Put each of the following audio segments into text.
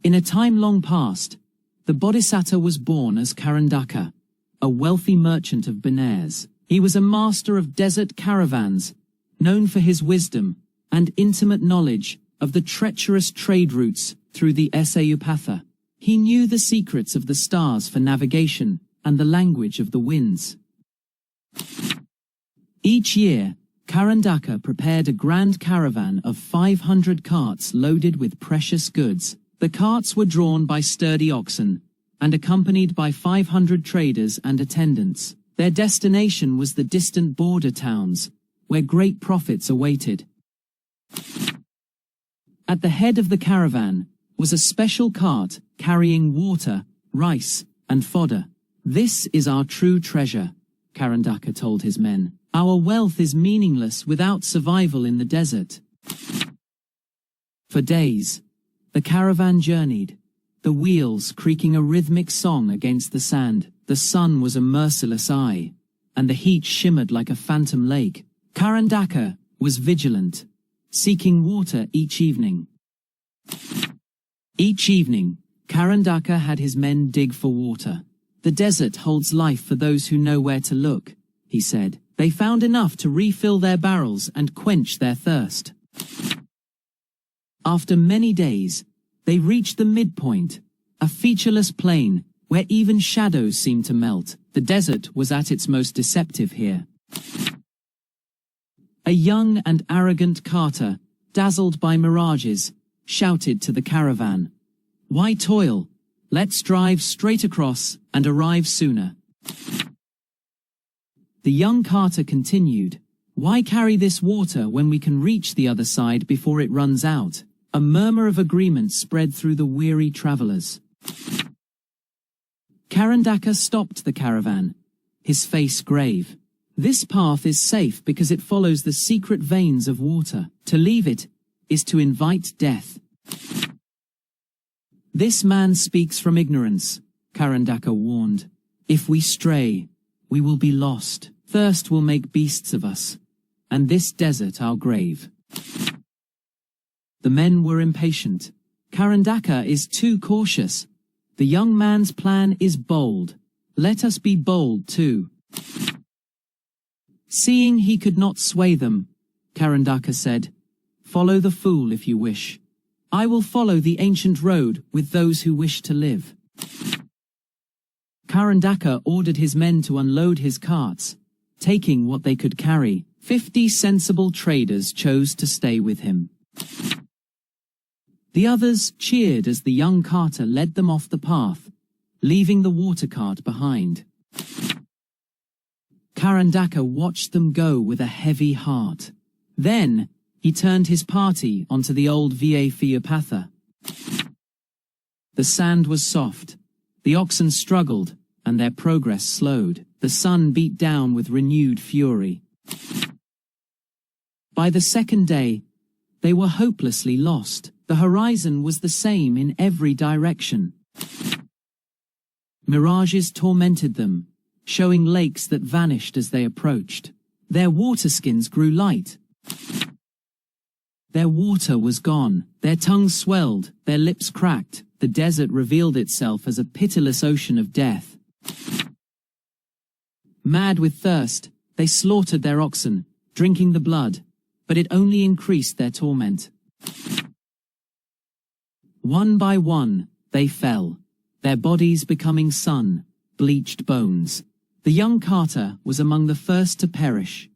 In a time long past, the Bodhisattva was born as Karandaka, a wealthy merchant of Benares. He was a master of desert caravans, known for his wisdom and intimate knowledge of the treacherous trade routes through the Vannupatha. He knew the secrets of the stars for navigation and the language of the winds. Each year, Karandaka prepared a grand caravan of 500 carts loaded with precious goods. The carts were drawn by sturdy oxen and accompanied by 500 traders and attendants. Their destination was the distant border towns, where great profits awaited. At the head of the caravan was a special cart carrying water, rice, and fodder. "This is our true treasure," Karandaka told his men. "Our wealth is meaningless without survival in the desert." For days, the caravan journeyed, the wheels creaking a rhythmic song against the sand. The sun was a merciless eye, and the heat shimmered like a phantom lake. Karandaka was vigilant, seeking water each evening. Each evening, Karandaka had his men dig for water. "The desert holds life for those who know where to look," he said. They found enough to refill their barrels and quench their thirst. After many days, they reached the midpoint, a featureless plain where even shadows seemed to melt. The desert was at its most deceptive here. A young and arrogant carter, dazzled by mirages, shouted to the caravan, "Why toil? Let's drive straight across and arrive sooner." The young carter continued, "Why carry this water when we can reach the other side before it runs out?" A murmur of agreement spread through the weary travelers. Karandaka stopped the caravan, his face grave. "This path is safe because it follows the secret veins of water. To leave it is to invite death." "This man speaks from ignorance," Karandaka warned. "If we stray, we will be lost. Thirst will make beasts of us, and this desert our grave." The men were impatient. "Karandaka is too cautious. The young man's plan is bold. Let us be bold too." Seeing he could not sway them, Karandaka said, "Follow the fool if you wish. I will follow the ancient road with those who wish to live." Karandaka ordered his men to unload his carts, taking what they could carry. 50 sensible traders chose to stay with him. The others cheered as the young carter led them off the path, leaving the water cart behind. Karandaka watched them go with a heavy heart. Then, he turned his party onto the old Vannupatha. The sand was soft, the oxen struggled, and their progress slowed. The sun beat down with renewed fury. By the second day, they were hopelessly lost. The horizon was the same in every direction. Mirages tormented them, showing lakes that vanished as they approached. Their waterskins grew light. Their water was gone. Their tongues swelled, their lips cracked. The desert revealed itself as a pitiless ocean of death. Mad with thirst, they slaughtered their oxen, drinking the blood, but it only increased their torment. One by one, they fell, their bodies becoming sun-bleached bones. The young carter was among the first to perish.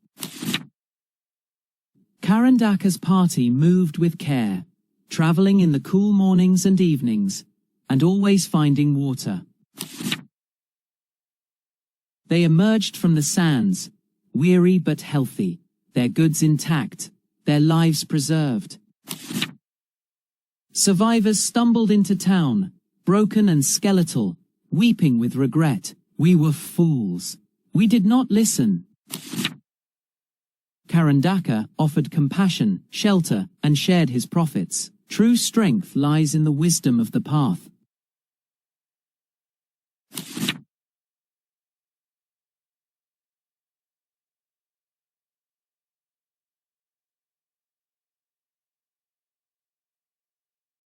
Karandaka's party moved with care, traveling in the cool mornings and evenings, and always finding water. They emerged from the sands, weary but healthy, their goods intact, their lives preserved. Survivors stumbled into town, broken and skeletal, weeping with regret. "We were fools. We did not listen." Karandaka offered compassion, shelter, and shared his profits. True strength lies in the wisdom of the path.